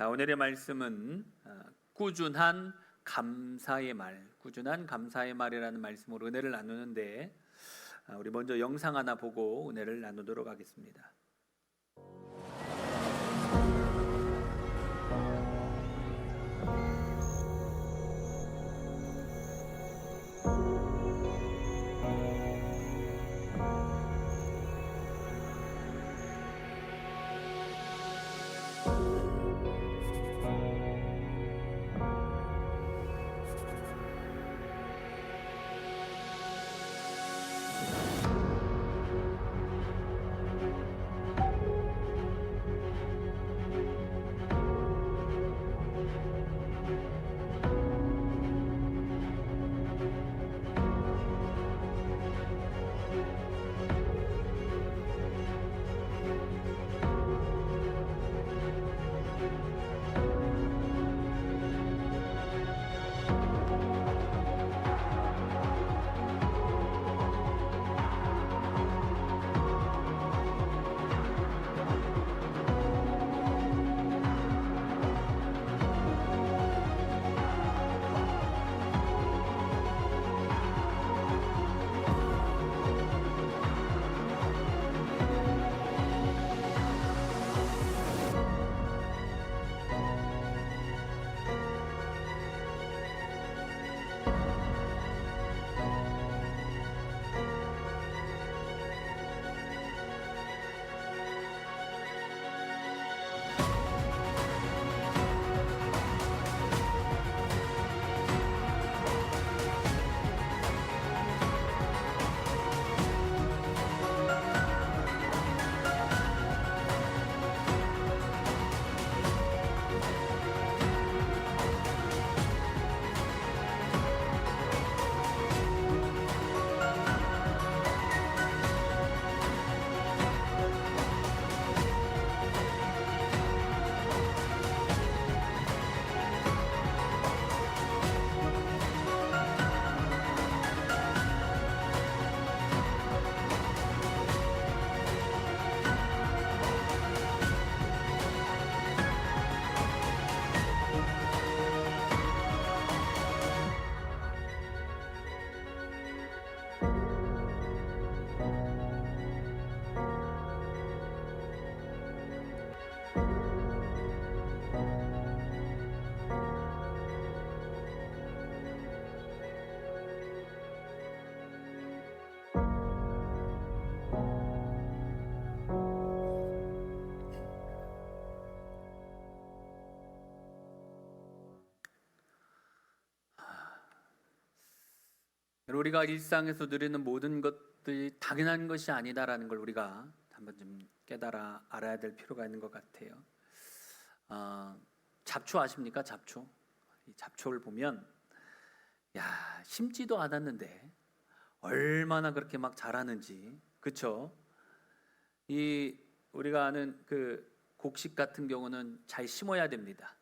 자, 오늘의 말씀은 꾸준한 감사의 말, 꾸준한 감사의 말이라는 말씀으로 은혜를 나누는데, 우리 먼저 영상 하나 보고 은혜를 나누도록 하겠습니다. 우리가 일상에서 누리는 모든 것들이 당연한 것이 아니다라는 걸 우리가 한번 좀 깨달아 알아야 될 필요가 있는 것 같아요. 잡초 아십니까? 잡초. 이 잡초를 보면 심지도 않았는데 얼마나 그렇게 막 자라는지, 그렇죠? 이 우리가 아는 그 곡식 같은 경우는 잘 심어야 됩니다.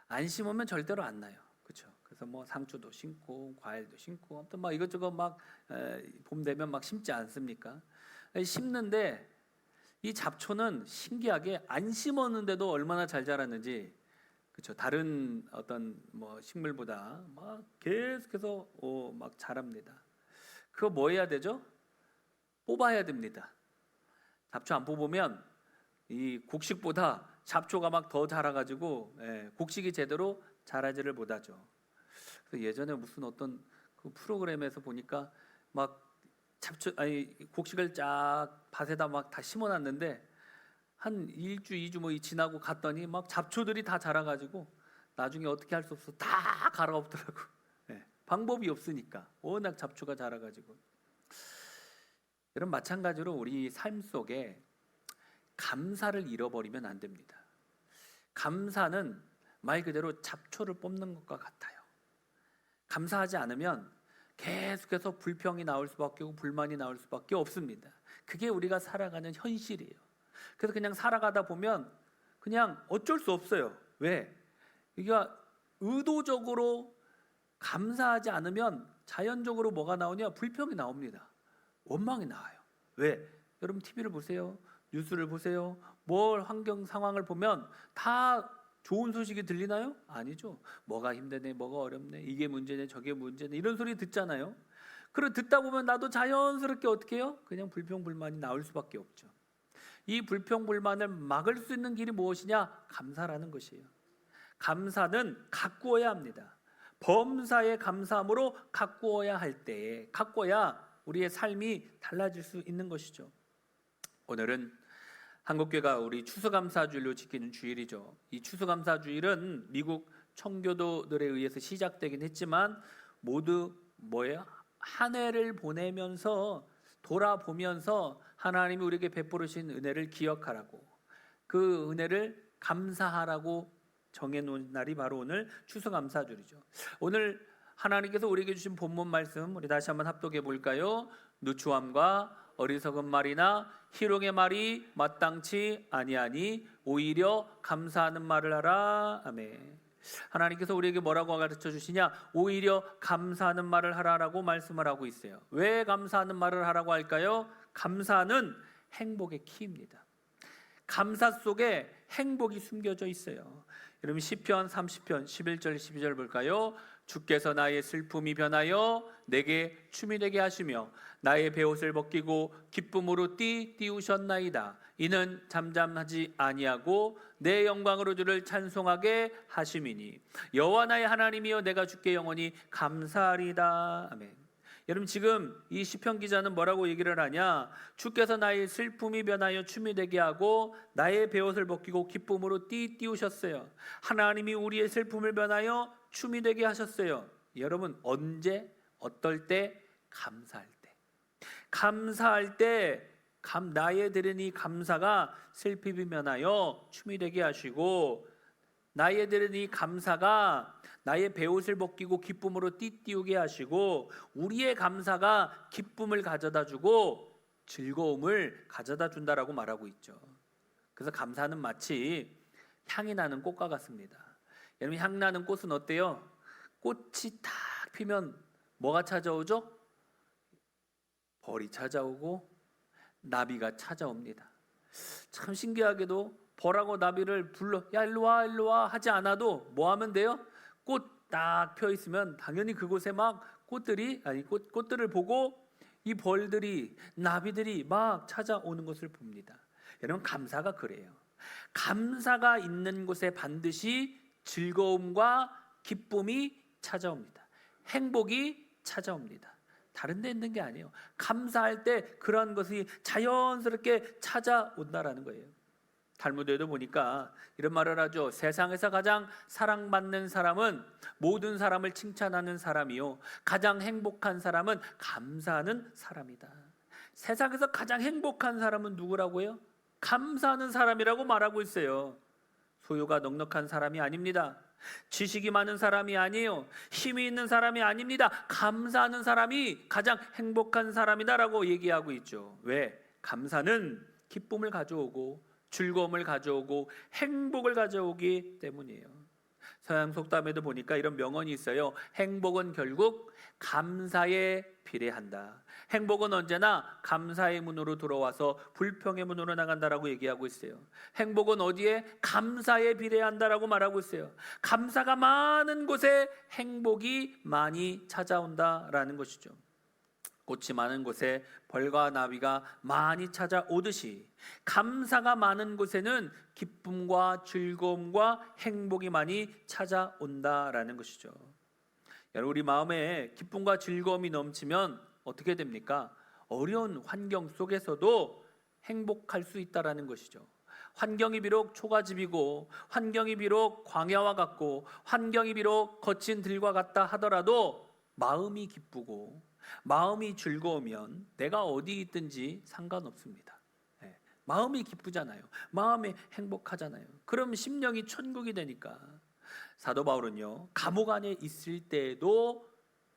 안 심으면 절대로 안 나요. 그렇죠? 그래서 뭐 상추도 심고 과일도 심고 아무튼 막 이것저것 막 봄 되면 막 심지 않습니까? 심는데 이 잡초는 신기하게 안 심었는데도 얼마나 잘 자랐는지, 그렇죠? 다른 어떤 뭐 식물보다 막 계속해서 막 자랍니다. 그거 뭐 해야 되죠? 뽑아야 됩니다. 잡초 안 뽑으면 이 곡식보다 잡초가 막 더 자라가지고 곡식이 제대로 자라지를 못하죠. 그래서 예전에 무슨 어떤 그 프로그램에서 보니까 막 곡식을 쫙 밭에다 막 다 심어놨는데 한 1주, 2주 뭐 지나고 갔더니 막 잡초들이 다 자라가지고 나중에 어떻게 할 수 없어 다 갈아엎더라고. 방법이 없으니까 워낙 잡초가 자라가지고. 이런 마찬가지로 우리 삶 속에 감사를 잃어버리면 안 됩니다. 감사는 말 그대로 잡초를 뽑는 것과 같아요. 감사하지 않으면 계속해서 불평이 나올 수밖에 없고 불만이 나올 수밖에 없습니다. 그게 우리가 살아가는 현실이에요. 그래서 그냥 살아가다 보면 그냥 어쩔 수 없어요. 왜? 우리가 의도적으로 감사하지 않으면 자연적으로 뭐가 나오냐? 불평이 나옵니다. 원망이 나와요. 왜? 여러분 TV를 보세요. 뉴스를 보세요. 뭘 환경 상황을 보면 다 좋은 소식이 들리나요? 아니죠. 뭐가 힘드네, 뭐가 어렵네, 이게 문제네, 저게 문제네, 이런 소리 듣잖아요. 그리고 듣다 보면 나도 자연스럽게 어떻게 해요? 그냥 불평불만이 나올 수밖에 없죠. 이 불평불만을 막을 수 있는 길이 무엇이냐? 감사라는 것이에요. 감사는 가꾸어야 합니다. 범사에 감사함으로 가꾸어야 할 때에 가꾸어야 우리의 삶이 달라질 수 있는 것이죠. 오늘은 한국교회가 우리 추수감사주일로 지키는 주일이죠. 이 추수감사주일은 미국 청교도들에 의해서 시작되긴 했지만 모두 뭐예요? 한 해를 보내면서 돌아보면서 하나님이 우리에게 베풀으신 은혜를 기억하라고, 그 은혜를 감사하라고 정해놓은 날이 바로 오늘 추수감사주일이죠. 오늘 하나님께서 우리에게 주신 본문 말씀 우리 다시 한번 합독해 볼까요? 누추함과 어리석은 말이나 희롱의 말이 마땅치 아니하니 오히려 감사하는 말을 하라. 아멘. 하나님께서 우리에게 뭐라고 가르쳐 주시냐? 오히려 감사하는 말을 하라라고 말씀을 하고 있어요. 왜 감사하는 말을 하라고 할까요? 감사는 행복의 키입니다. 감사 속에 행복이 숨겨져 있어요. 여러분 시편 30편 11절 12절 볼까요? 주께서 나의 슬픔이 변하여 내게 춤이 되게 하시며 나의 베옷을 벗기고 기쁨으로 띄우셨나이다. 이는 잠잠하지 아니하고 내 영광으로 주를 찬송하게 하심이니 여호와 나의 하나님이여 내가 주께 영원히 감사하리다. 아멘. 여러분 지금 이 시편 기자는 뭐라고 얘기를 하냐? 주께서 나의 슬픔이 변하여 춤이 되게 하고 나의 베옷을 벗기고 기쁨으로 띄우셨어요. 하나님이 우리의 슬픔을 변하여 춤이 되게 하셨어요. 여러분 언제? 어떨 때? 감사할 때. 감사할 때 나의 드린 이 감사가 슬픔이 변하여 춤이 되게 하시고 나의 드린 이 감사가 나의 베옷을 벗기고 기쁨으로 띄우게 하시고 우리의 감사가 기쁨을 가져다 주고 즐거움을 가져다 준다라고 말하고 있죠. 그래서 감사는 마치 향이 나는 꽃과 같습니다. 여러분 향 나는 꽃은 어때요? 꽃이 탁 피면 뭐가 찾아오죠? 벌이 찾아오고 나비가 찾아옵니다. 참 신기하게도 벌하고 나비를 불러 야 일로 와 하지 않아도 뭐 하면 돼요? 꽃 딱 펴 있으면 당연히 그곳에 막 꽃들을 보고 이 벌들이 나비들이 막 찾아오는 것을 봅니다. 여러분 감사가 그래요. 감사가 있는 곳에 반드시 즐거움과 기쁨이 찾아옵니다. 행복이 찾아옵니다. 다른 데 있는 게 아니에요. 감사할 때 그런 것이 자연스럽게 찾아온다라는 거예요. 탈무드에도 보니까 이런 말을 하죠. 세상에서 가장 사랑받는 사람은 모든 사람을 칭찬하는 사람이요 가장 행복한 사람은 감사하는 사람이다. 세상에서 가장 행복한 사람은 누구라고요? 감사하는 사람이라고 말하고 있어요. 소유가 넉넉한 사람이 아닙니다. 지식이 많은 사람이 아니에요. 힘이 있는 사람이 아닙니다. 감사하는 사람이 가장 행복한 사람이다라고 얘기하고 있죠. 왜? 감사는 기쁨을 가져오고 즐거움을 가져오고 행복을 가져오기 때문이에요. 서양 속담에도 보니까 이런 명언이 있어요. 행복은 결국 감사에 비례한다. 행복은 언제나 감사의 문으로 들어와서 불평의 문으로 나간다라고 얘기하고 있어요. 행복은 어디에? 감사에 비례한다라고 말하고 있어요. 감사가 많은 곳에 행복이 많이 찾아온다라는 것이죠. 꽃이 많은 곳에 벌과 나비가 많이 찾아오듯이 감사가 많은 곳에는 기쁨과 즐거움과 행복이 많이 찾아온다라는 것이죠. 여러분 우리 마음에 기쁨과 즐거움이 넘치면 어떻게 됩니까? 어려운 환경 속에서도 행복할 수 있다라는 것이죠. 환경이 비록 초가집이고 환경이 비록 광야와 같고 환경이 비록 거친 들과 같다 하더라도 마음이 기쁘고 마음이 즐거우면 내가 어디 있든지 상관없습니다. 마음이 기쁘잖아요. 마음이 행복하잖아요. 그럼 심령이 천국이 되니까. 사도 바울은요 감옥 안에 있을 때에도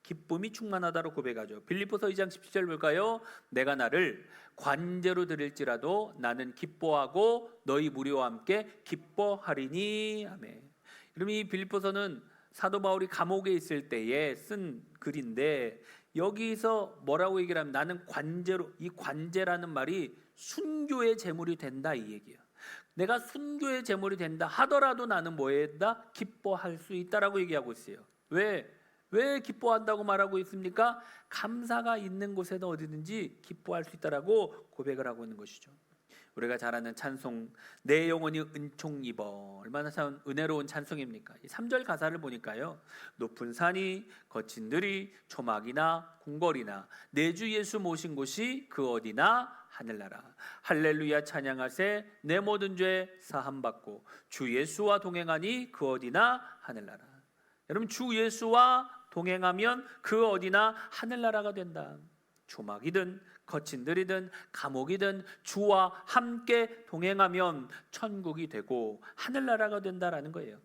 기쁨이 충만하다고 고백하죠. 빌립보서 2장 17절 볼까요? 내가 나를 관제로 드릴지라도 나는 기뻐하고 너희 무리와 함께 기뻐하리니. 아멘. 그럼 이 빌립보서는 사도 바울이 감옥에 있을 때에 쓴 글인데 여기서 뭐라고 얘기를 하면 나는 관제로, 이 관제라는 말이 순교의 제물이 된다 이 얘기예요. 내가 순교의 제물이 된다 하더라도 나는 뭐에다 기뻐할 수 있다라고 얘기하고 있어요. 왜 기뻐한다고 말하고 있습니까? 감사가 있는 곳에는 어디든지 기뻐할 수 있다라고 고백을 하고 있는 것이죠. 우리가 잘 아는 찬송, 내 영혼이 은총 입어, 얼마나 참 은혜로운 찬송입니까? 이 3절 가사를 보니까요, 높은 산이 거친 들이 초막이나 궁궐이나 내 주 예수 모신 곳이 그 어디나 하늘나라, 할렐루야 찬양하세, 내 모든 죄 사함받고 주 예수와 동행하니 그 어디나 하늘나라. 여러분, 주 예수와 동행하면 그 어디나 하늘나라가 된다. 초막이든 거친 들이든 감옥이든 주와 함께 동행하면 천국이 되고 하늘나라가 된다라는 거예요.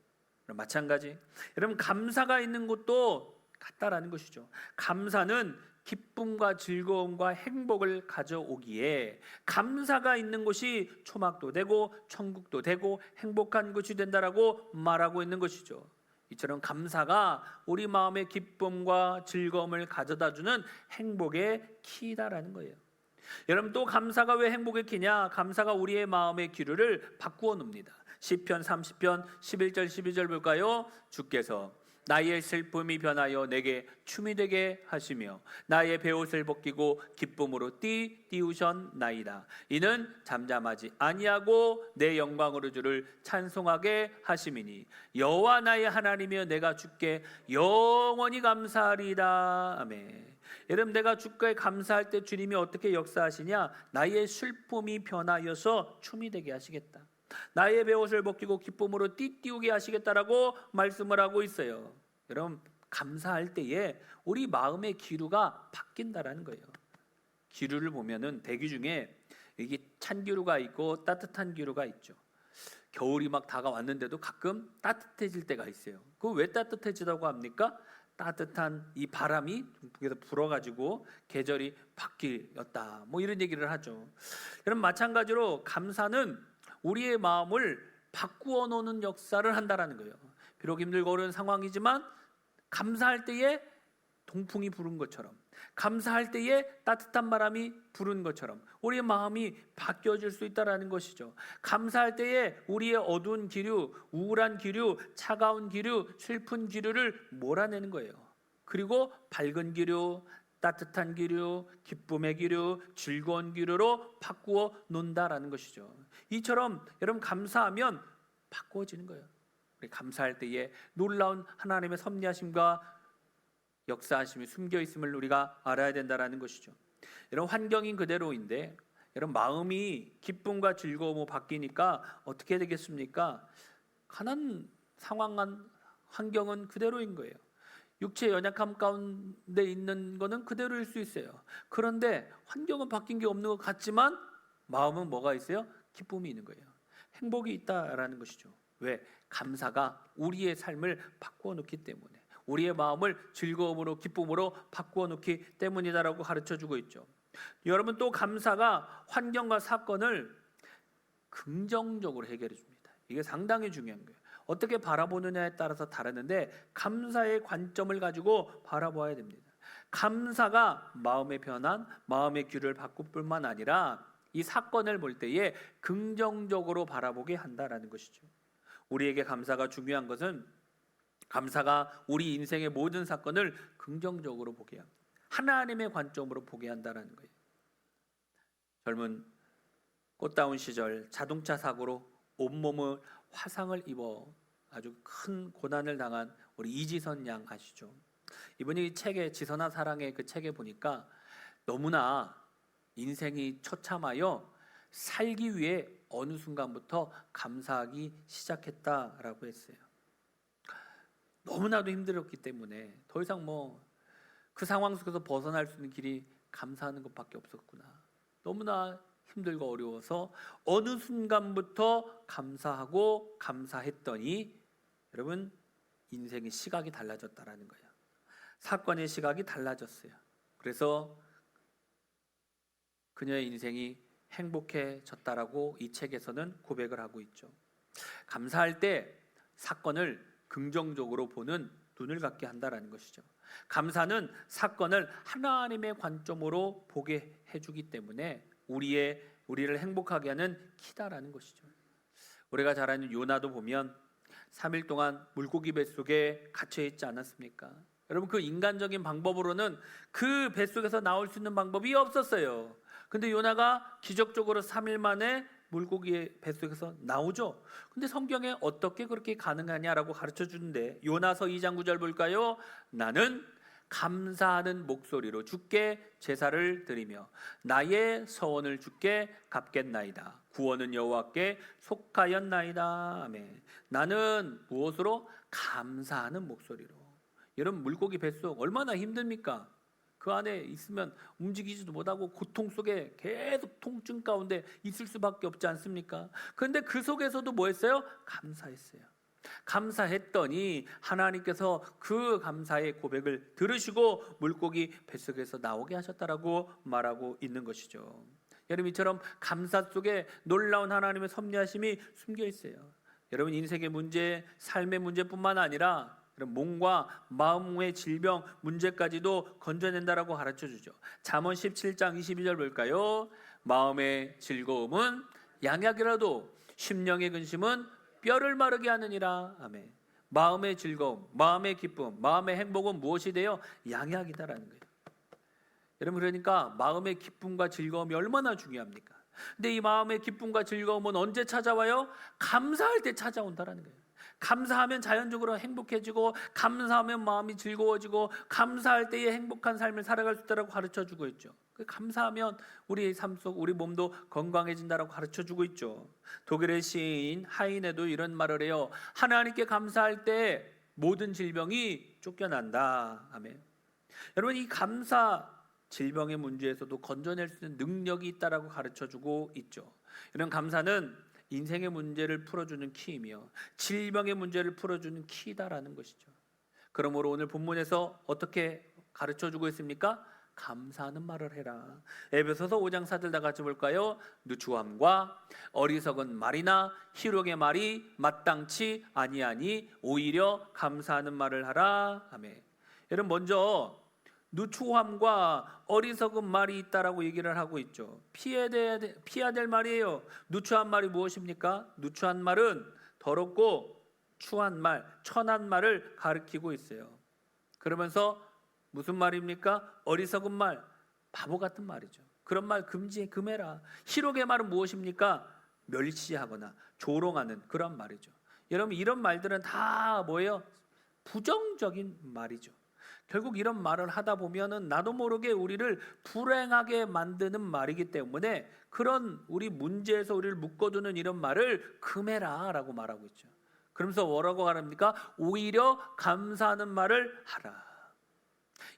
마찬가지, 여러분, 감사가 있는 곳도 같다라는 것이죠. 감사는 기쁨과 즐거움과 행복을 가져오기에 감사가 있는 곳이 초막도 되고 천국도 되고 행복한 곳이 된다라고 말하고 있는 것이죠. 이처럼 감사가 우리 마음의 기쁨과 즐거움을 가져다주는 행복의 키다라는 거예요. 여러분, 또 감사가 왜 행복의 키냐? 감사가 우리의 마음의 기류를 바꾸어 놉니다. 시편 30편 11절 12절 볼까요? 주께서 나의 슬픔이 변하여 내게 춤이 되게 하시며 나의 베옷을 벗기고 기쁨으로 띄우셨나이다. 이는 잠잠하지 아니하고 내 영광으로 주를 찬송하게 하심이니 여호와 나의 하나님이여 내가 주께 영원히 감사하리이다. 아멘. 여러분, 내가 주께 감사할 때 주님이 어떻게 역사하시냐? 나의 슬픔이 변하여서 춤이 되게 하시겠다. 나의 베옷을 벗기고 기쁨으로 띠띠우게 하시겠다라고 말씀을 하고 있어요. 여러분, 감사할 때에 우리 마음의 기류가 바뀐다라는 거예요. 기류를 보면은 대기 중에 이게 찬 기류가 있고 따뜻한 기류가 있죠. 겨울이 막 다가왔는데도 가끔 따뜻해질 때가 있어요. 그거 왜 따뜻해지다고 합니까? 따뜻한 이 바람이 북에서 불어가지고 계절이 바뀌었다, 뭐 이런 얘기를 하죠. 여러분, 마찬가지로 감사는 우리의 마음을 바꾸어 놓는 역사를 한다라는 거예요. 비록 힘들고 어려운 상황이지만 감사할 때에 동풍이 부는 것처럼, 감사할 때에 따뜻한 바람이 부는 것처럼 우리의 마음이 바뀌어질 수 있다라는 것이죠. 감사할 때에 우리의 어두운 기류, 우울한 기류, 차가운 기류, 슬픈 기류를 몰아내는 거예요. 그리고 밝은 기류, 따뜻한 기류, 기쁨의 기류, 즐거운 기류로 바꾸어 놓는다라는 것이죠. 이처럼 여러분, 감사하면 바꾸어지는 거예요. 우리 감사할 때에 놀라운 하나님의 섭리하심과 역사하심이 숨겨 있음을 우리가 알아야 된다라는 것이죠. 여러분, 환경인 그대로인데 여러분, 마음이 기쁨과 즐거움으로 바뀌니까 어떻게 되겠습니까? 가난 상황한 환경은 그대로인 거예요. 육체 연약함 가운데 있는 거는 그대로일 수 있어요. 그런데 환경은 바뀐 게 없는 것 같지만 마음은 뭐가 있어요? 기쁨이 있는 거예요. 행복이 있다라는 것이죠. 왜? 감사가 우리의 삶을 바꾸어 놓기 때문에, 우리의 마음을 즐거움으로 기쁨으로 바꾸어 놓기 때문이다라고 가르쳐주고 있죠. 여러분, 또 감사가 환경과 사건을 긍정적으로 해결해 줍니다. 이게 상당히 중요한 거예요. 어떻게 바라보느냐에 따라서 다르는데 감사의 관점을 가지고 바라봐야 됩니다. 감사가 마음의 변화, 마음의 기류를 바꿀 뿐만 아니라 이 사건을 볼 때에 긍정적으로 바라보게 한다라는 것이죠. 우리에게 감사가 중요한 것은 감사가 우리 인생의 모든 사건을 긍정적으로 보게 합니다. 하나님의 관점으로 보게 한다라는 거예요. 젊은 꽃다운 시절 자동차 사고로 온몸을 화상을 입어 아주 큰 고난을 당한 우리 이지선 양 아시죠? 이분이 책에 지선아 사랑의 그 책에 보니까 너무나 인생이 처참하여 살기 위해 어느 순간부터 감사하기 시작했다라고 했어요. 너무나도 힘들었기 때문에 더 이상 그 상황 속에서 벗어날 수 있는 길이 감사하는 것밖에 없었구나. 너무나 힘들고 어려워서 어느 순간부터 감사하고 감사했더니 여러분, 인생의 시각이 달라졌다라는 거예요. 사건의 시각이 달라졌어요. 그래서 그녀의 인생이 행복해졌다라고 이 책에서는 고백을 하고 있죠. 감사할 때 사건을 긍정적으로 보는 눈을 갖게 한다라는 것이죠. 감사는 사건을 하나님의 관점으로 보게 해주기 때문에 우리를 행복하게 하는 키다라는 것이죠. 우리가 잘 아는 요나도 보면 3일 동안 물고기 뱃속에 갇혀 있지 않았습니까? 여러분, 그 인간적인 방법으로는 그 뱃속에서 나올 수 있는 방법이 없었어요. 근데 요나가 기적적으로 3일 만에 물고기의 뱃속에서 나오죠. 근데 성경에 어떻게 그렇게 가능하냐라고 가르쳐 주는데, 요나서 2장 9절 볼까요? 나는 감사하는 목소리로 주께 제사를 드리며 나의 서원을 주께 갚겠나이다. 구원은 여호와께 속하였나이다. 아멘. 나는 무엇으로? 감사하는 목소리로. 여러분, 물고기 뱃속 얼마나 힘듭니까? 그 안에 있으면 움직이지도 못하고 고통 속에 계속 통증 가운데 있을 수밖에 없지 않습니까? 그런데 그 속에서도 뭐 했어요? 감사했어요. 감사했더니 하나님께서 그 감사의 고백을 들으시고 물고기 뱃속에서 나오게 하셨다라고 말하고 있는 것이죠. 여러분, 이처럼 감사 속에 놀라운 하나님의 섭리하심이 숨겨 있어요. 여러분, 인생의 문제, 삶의 문제뿐만 아니라 몸과 마음의 질병 문제까지도 건져낸다라고 가르쳐 주죠. 잠언 17장 22절 볼까요? 마음의 즐거움은 양약이라도 심령의 근심은 뼈를 마르게 하느니라. 아멘. 마음의 즐거움, 마음의 기쁨, 마음의 행복은 무엇이 돼요? 양약이다라는 거예요. 여러분, 그러니까 마음의 기쁨과 즐거움이 얼마나 중요합니까? 근데 이 마음의 기쁨과 즐거움은 언제 찾아와요? 감사할 때 찾아온다라는 거예요. 감사하면 자연적으로 행복해지고, 감사하면 마음이 즐거워지고, 감사할 때의 행복한 삶을 살아갈 수 있다고 가르쳐주고 있죠. 감사하면 우리 삶 속 우리 몸도 건강해진다고 가르쳐주고 있죠. 독일의 시인 하이네도 이런 말을 해요. 하나님께 감사할 때 모든 질병이 쫓겨난다. 아멘. 여러분, 이 감사 질병의 문제에서도 건져낼 수 있는 능력이 있다라고 가르쳐주고 있죠. 이런 감사는 인생의 문제를 풀어주는 키이며 질병의 문제를 풀어주는 키다라는 것이죠. 그러므로 오늘 본문에서 어떻게 가르쳐주고 있습니까? 감사하는 말을 해라. 에베소서 5장 4절 다 같이 볼까요? 누추함과 어리석은 말이나 희롱의 말이 마땅치 아니하니 오히려 감사하는 말을 하라. 아멘. 여러분, 먼저 누추함과 어리석은 말이 있다라고 얘기를 하고 있죠. 피해야 될 말이에요. 누추한 말이 무엇입니까? 누추한 말은 더럽고 추한 말, 천한 말을 가리키고 있어요. 그러면서 무슨 말입니까? 어리석은 말, 바보 같은 말이죠. 그런 말 금해라. 희롱의 말은 무엇입니까? 멸시하거나 조롱하는 그런 말이죠. 여러분, 이런 말들은 다 뭐예요? 부정적인 말이죠. 결국 이런 말을 하다 보면은 나도 모르게 우리를 불행하게 만드는 말이기 때문에 그런 우리 문제에서 우리를 묶어두는 이런 말을 금해라 라고 말하고 있죠. 그러면서 뭐라고 말합니까? 오히려 감사하는 말을 하라.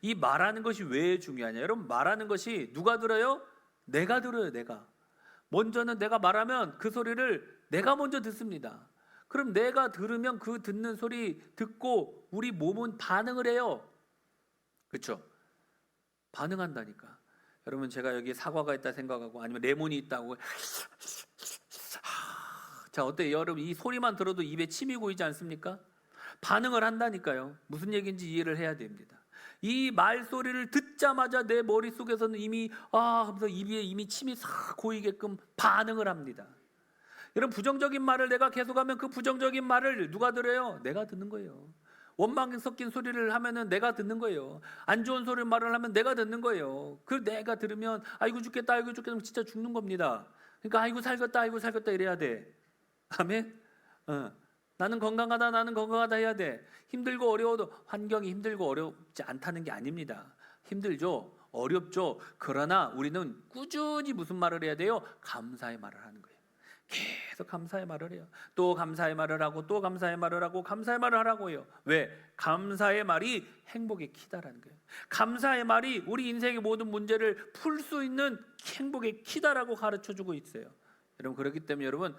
이 말하는 것이 왜 중요하냐? 여러분, 말하는 것이 누가 들어요? 내가 들어요. 내가 먼저는 내가 말하면 그 소리를 내가 먼저 듣습니다. 그럼 내가 들으면 그 듣는 소리 듣고 우리 몸은 반응을 해요. 그렇죠? 반응한다니까. 여러분, 제가 여기 사과가 있다 생각하고 아니면 레몬이 있다고 자, 어때요? 여러분, 이 소리만 들어도 입에 침이 고이지 않습니까? 반응을 한다니까요. 무슨 얘기인지 이해를 해야 됩니다. 이 말소리를 듣자마자 내 머릿속에서는 이미 하면서 입에 이미 침이 싹 고이게끔 반응을 합니다. 여러분, 부정적인 말을 내가 계속하면 그 부정적인 말을 누가 들어요? 내가 듣는 거예요. 원망 섞인 소리를 하면은 내가 듣는 거예요. 안 좋은 소리 말을 하면 내가 듣는 거예요. 그 내가 들으면 아이고 죽겠다, 아이고 죽겠다, 진짜 죽는 겁니다. 그러니까 아이고 살겠다 이래야 돼. 아멘. 나는 건강하다 해야 돼. 힘들고 어려워도 환경이 힘들고 어렵지 않다는 게 아닙니다. 힘들죠, 어렵죠. 그러나 우리는 꾸준히 무슨 말을 해야 돼요? 감사의 말을 하는 거예요. 계속 감사의 말을 해요. 또 감사의 말을 하고 또 감사의 말을 하고 감사의 말을 하라고 해요. 왜? 감사의 말이 행복의 키다라는 거예요. 감사의 말이 우리 인생의 모든 문제를 풀 수 있는 행복의 키다라고 가르쳐주고 있어요. 여러분, 그렇기 때문에 여러분,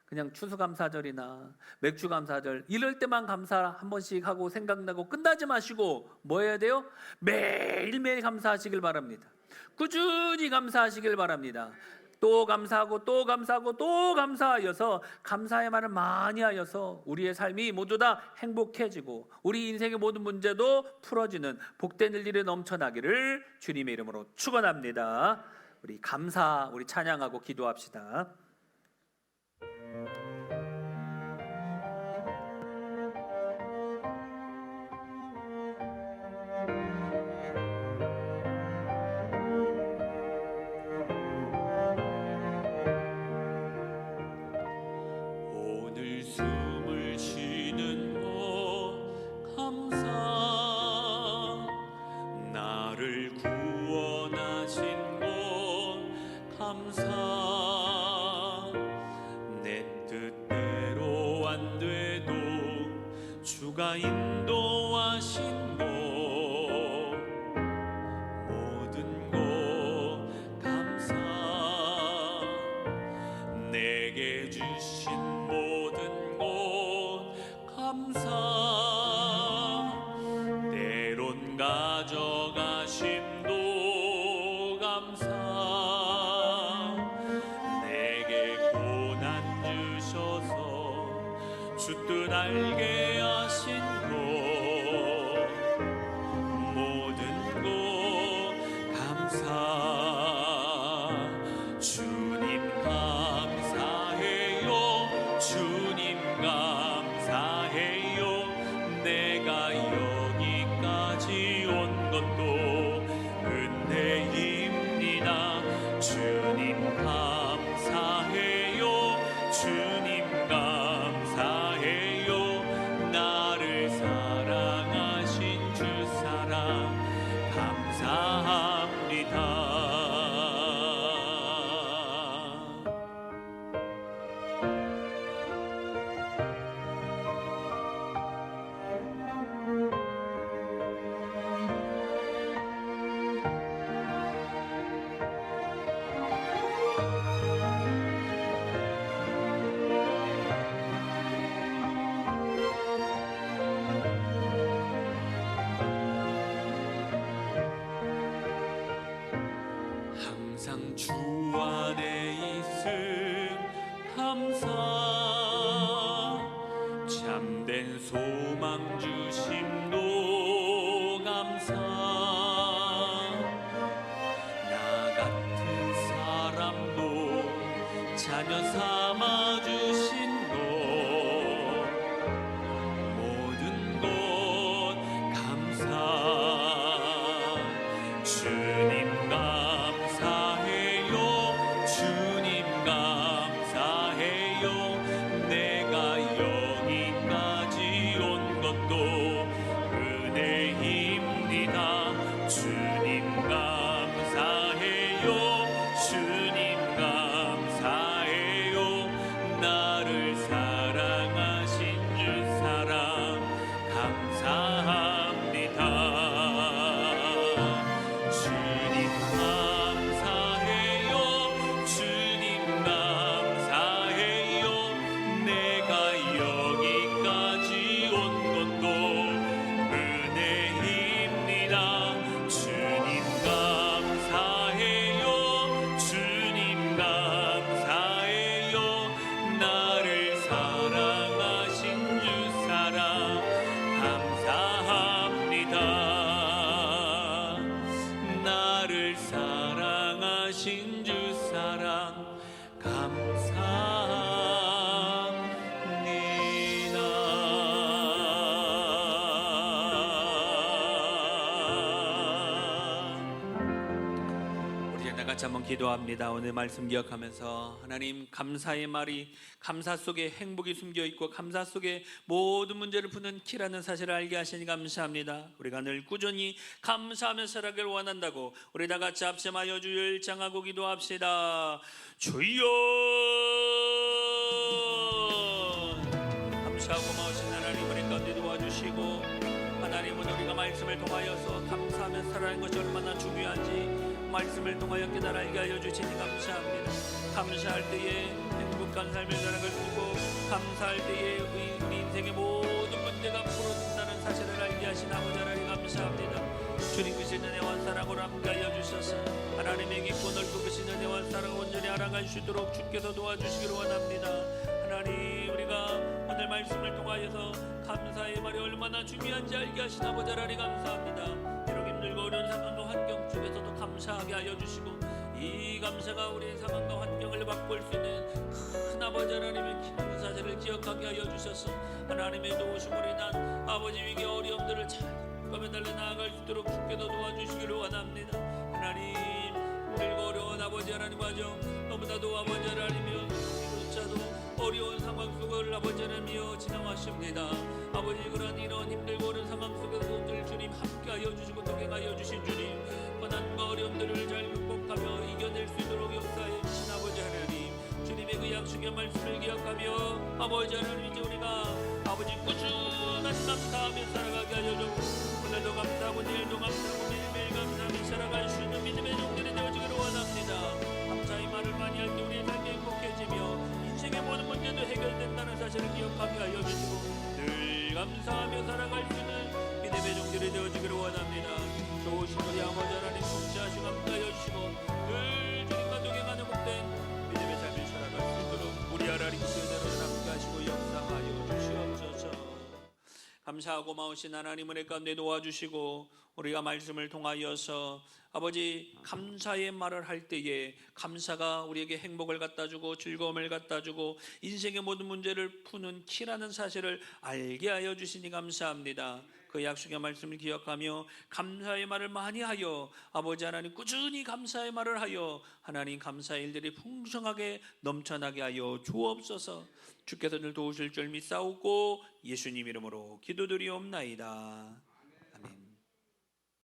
그냥 추수감사절이나 맥주감사절 이럴 때만 감사 한 번씩 하고 생각나고 끝나지 마시고 뭐 해야 돼요? 매일매일 감사하시길 바랍니다. 꾸준히 감사하시길 바랍니다. 또 감사하고 또 감사하고 또 감사하여서 감사의 말을 많이 하여서 우리의 삶이 모두 다 행복해지고 우리 인생의 모든 문제도 풀어지는 복된 일들이 넘쳐나기를 주님의 이름으로 축원합니다. 우리 찬양하고 기도합시다. 오늘 숨을 쉬는 것 감사, 나를 구원하신 것 감사, 내 뜻대로 안 돼도 주가 인도하신 것 모든 것 감사, 내게 주신 모든 것 감사, 때론 가져가심도 감사, 내게 고난 주셔서 주 뜻 알게 하신 것 모든 것 감사, 주님 감사해요, 주님 감사해요, 내가 여기까지 온 것도 은혜입니다. 주님 감사해요, 주님 감사해요, 나를 사랑하신 주 사랑 감사합니다. 항상 주 안에 있음 감사, 참된 소망 주심도 감사, 나 같은 사람도 자녀 삼아 주신 것 모든 것 감사, 주님 감사해요, 주님 감사해요, 내가 여기까지 온 것도 은혜입니다. 주님 감사해요, 주님 감사해요, 나를 사랑하신 주 사랑 감사합니다. 주님 감사해요, 주님 감사해요, 내가 여기까지 온 것도 은혜입니다. 주님 감사해요, 주님 감사해요, 나를 사랑하신 주 사랑 감사합니다. 나를 사랑하신 주 사랑 감사합니다. 우리 다 같이 한번 기도합니다. 오늘 말씀 기억하면서 하나님, 감사의 말이 감사 속에 행복이 숨겨 있고 감사 속에 모든 문제를 푸는 키라는 사실을 알게 하시니 감사합니다. 우리가 늘 꾸준히 감사하며 살아가길 원한다고 우리 다 같이 합심하여 주를 장하고 기도합시다. 주여, 감사하고 고마우신 하나님, 우리 가운데 도와주시고, 하나님은 우리가 말씀을 통하여서 감사하며 살아가는 것이 얼마나 중요한지 말씀을 통하여 깨달아 알게 하여 주시니 감사합니다. 감사할 때에 행복한 삶을 살아갈 수 있고, 감사할 때에 우리 인생의 모든 문제가 풀어진다는 사실을 알게 하신 아버지 하나님 감사합니다. 주님께서 은혜와 사랑으로 함께하여 주셔서 하나님의 깊고 넓고 크신 은혜와 사랑을 온전히 알아갈 수 있도록 주께서 도와주시기를 원합니다. 하나님, 우리가 오늘 말씀을 통하여서 감사의 말이 얼마나 중요한지 알게 하신 아버지 하나님 감사합니다. 이렇게 힘들고 어려운 상황과 환경 속에서도 감사하게 하여 주시고, 이 이 감사가 우리의 상황과 환경을 바꿀 수 있는 큰 아버지 하나님의 기쁜 사실을 기억하게 하여 주셔서 하나님의 도우심으로 인한 아버지 위기 어려움들을 잘 꺼매달려 나아갈 수 있도록 주께서 도와주시기를 원합니다. 하나님, 힘들고 어려운 아버지 하나님 가정 너무나도 아버지 하나님이여 조차도 어려운 상황 속을 아버지 하나님이여 지나가십니다. 아버지, 그런 이런 힘들고 어려운 상황 속에서 늘 주님 함께하여 주시고 동행하여 주신 주님, 고난과 어려움들을 잘 극복하며 이겨낼 수 있도록 역사해 주신 아버지 하나님, 주님의 그 약속의 말씀을 기억하며 아버지 하나님, 이제 우리가 아버지 꾸준한 감사하며 살아가게 하여 주옵소서. 오늘도 감사하고 내일도 감사하고 매일매일 감사하며 살아갈 수 있는 믿음의 종들이 되어지기를 원합니다. 감사의 말을 많이 할 때 우리의 삶이 행복해지며 인생의 모든 문제도 해결된다는 사실을 기억하게 하여 주시고 늘 감사하며 살아갈 수 있는 믿음의 종들이 되어지기를 원합니다. 좋으신 우리 아버지 하나님 통치하시고 감사하여 주시고 늘 주님과 동행하는 복된 믿음의 삶을 살아갈 수 있도록 우리 하나님 그대로 함께하시고 역사하여 주시옵소서. 감사하고 고마우신 하나님 은혜 가운데 도와주시고 우리가 말씀을 통하여서 아버지 감사의 말을 할 때에 감사가 우리에게 행복을 갖다주고 즐거움을 갖다주고 인생의 모든 문제를 푸는 키라는 사실을 알게 하여 주시니 감사합니다. 그 약속의 말씀을 기억하며 감사의 말을 많이 하여 아버지 하나님 꾸준히 감사의 말을 하여 하나님 감사의 일들이 풍성하게 넘쳐나게 하여 주옵소서. 주께서 늘 도우실 줄 믿사오고 예수님 이름으로 기도드리옵나이다.